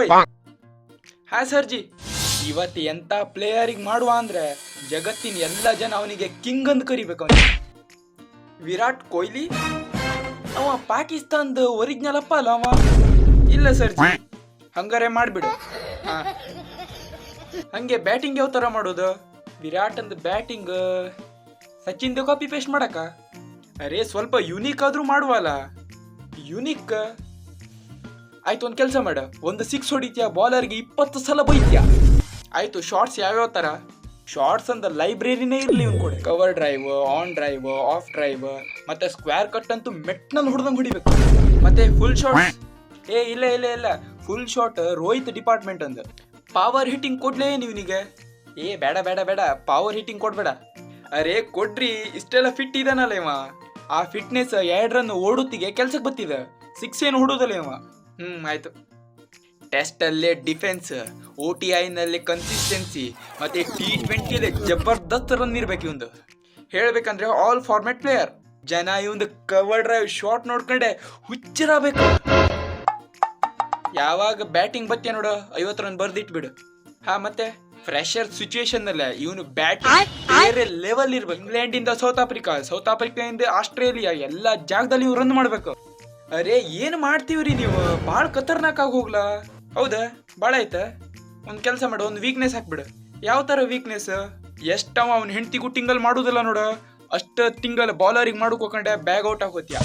ಓಯ್ ಹಾ ಸರ್ಜಿ, ಇವತ್ತು ಎಂತ ಪ್ಲೇಯರಿಗೆ ಮಾಡುವ ಅಂದ್ರೆ ಜಗತ್ತಿನ ಎಲ್ಲ ಜನ ಅವನಿಗೆ ಕಿಂಗ್ ಅಂತ ಕರಿಬೇಕು. ಅವನಿಗೆ ವಿರಾಟ್ ಕೊಹ್ಲಿ ಅವ ಪಾಕಿಸ್ತಾನದ ಒರಿಜಿನಲ್ ಅಪ್ಪ ಅಲ್ಲ ಅವ. ಇಲ್ಲ ಸರ್ಜಿ, ಹಂಗಾರೆ ಮಾಡ್ಬಿಡು. ಹಾ, ಹಂಗೆ ಬ್ಯಾಟಿಂಗ್ ಯಾವ ತರ ಮಾಡೋದು? ವಿರಾಟ್ ಅಂದ್ ಬ್ಯಾಟಿಂಗ್ ಸಚಿನ್ ದ ಕಾಪಿ ಪೇಸ್ಟ್ ಮಾಡಕ? ಅರೆ ಸ್ವಲ್ಪ ಯುನೀಕ್ ಆದ್ರೂ ಮಾಡುವಲ್ಲ. ಯುನೀಕ್ ಆಯ್ತು, ಒಂದು ಕೆಲಸ ಮಾಡ, ಒಂದು 6 ಹೊಡಿತ್ಯಾ, ಬಾಲರ್ಗೆ 20 ಸಲ ಬೈತ್ಯಾ. ಆಯ್ತು, ಶಾರ್ಟ್ಸ್ ಯಾವ್ಯಾವ ತರ? ಶಾರ್ಟ್ಸ್ ಅಂದ ಲೈಬ್ರರಿನೇ ಇರ್ಲಿ ಇವ್ನು ಕೂಡ. Cover drive, on drive, of drive, ಮತ್ತೆ ಸ್ಕ್ವೇರ್ ಕಟ್ ಅಂತೂ ಮೆಟ್ನಲ್ಲಿ ಹೊಡೆದಂಗೆ ಹೊಡಿಬೇಕು. ಮತ್ತೆ ಫುಲ್ ಶಾಟ್ ಇಲ್ಲ ಇಲ್ಲ ಇಲ್ಲ, ಫುಲ್ ಶಾಟ್ ರೋಹಿತ್ ಡಿಪಾರ್ಟ್ಮೆಂಟ್ ಅಂದ. ಪವರ್ ಹಿಟ್ಟಿಂಗ್ ಕೊಡ್ಲೇ ನೀವನಿಗೆ? ಬೇಡ ಬೇಡ ಬೇಡ, ಪವರ್ ಹಿಟ್ಟಿಂಗ್ ಕೊಡ್ಬೇಡ. ಅರೆ ಕೊಡ್ರಿ, ಇಷ್ಟೆಲ್ಲ ಫಿಟ್ ಇದಾನಲ್ಲ ಇವ. ಆ ಫಿಟ್ನೆಸ್ 2 ರನ್ ಓಡುತ್ತಿಗೆ ಕೆಲ್ಸಕ್ಕೆ ಬತ್ತಿದ, 6 ಏನು ಹೊಡೋದಲ್ಲ ಇವ. ಆಯ್ತು. ಟೆಸ್ಟ್ ಅಲ್ಲೇ ಡಿಫೆನ್ಸ್, ODI ನಲ್ಲಿ ಕನ್ಸಿಸ್ಟೆನ್ಸಿ, ಮತ್ತೆ T20 ಜಬರ್ದಸ್ತ್ ರನ್ ಇರ್ಬೇಕು ಇವಂದು. ಹೇಳ್ಬೇಕಂದ್ರೆ ಆಲ್ ಫಾರ್ಮ್ಯಾಟ್ ಪ್ಲೇಯರ್. ಜನ ಇವಂದು ಕವರ್ ಡ್ರೈವ್ ಶಾಟ್ ನೋಡ್ಕೊಂಡೆ ಹುಚ್ಚರಾಗಬೇಕು. ಯಾವಾಗ ಬ್ಯಾಟಿಂಗ್ ಬತ್ತಿಯ ನೋಡು 50 ರನ್ ಬರ್ದಿಟ್ಬಿಡು. ಹಾ, ಮತ್ತೆ ಫ್ರೆಶರ್ ಸಿಚುಯೇಷನ್ ಅಲ್ಲ ಇವನು ಬ್ಯಾಟಿಂಗ್ ಬೇರೆ ಲೆವೆಲ್ ಇರ್ಬೇಕು. ಇಂಗ್ಲೆಂಡ್ ಇಂದ ಸೌತ್ ಆಫ್ರಿಕಾ ಇಂದ ಆಸ್ಟ್ರೇಲಿಯಾ, ಎಲ್ಲ ಜಾಗದಲ್ಲಿ ಇವ್ ರನ್ ಮಾಡ್ಬೇಕು. ಅರೆ ಏನ್ ಮಾಡ್ತೀವ್ರಿ ನೀವು? ಬಾಳ್ ಖತರ್ನಾಕ್ ಆಗಿ ಹೋಗ್ಲಾ? ಹೌದಾ, ಬಾಳ ಆಯ್ತಾ? ಒಂದ್ ಕೆಲಸ ಮಾಡು, ಒಂದು ವೀಕ್ನೆಸ್ ಹಾಕ್ಬಿಡು. ಯಾವ ತರ ವೀಕ್ನೆಸ್? ಎಷ್ಟವ ಅವ್ನ ಹೆಂಡತಿಗೂ ಟಿಂಗಲ್ ಮಾಡುದಿಲ್ಲ ನೋಡ, ಅಷ್ಟ ತಿಂಗಲ್ ಬೌಲರಿಗೆ ಮಾಡ್ಕೋಕೊಂಡೆ ಬ್ಯಾಗ್ ಔಟ್ ಆಗೋತ್ಯಾ.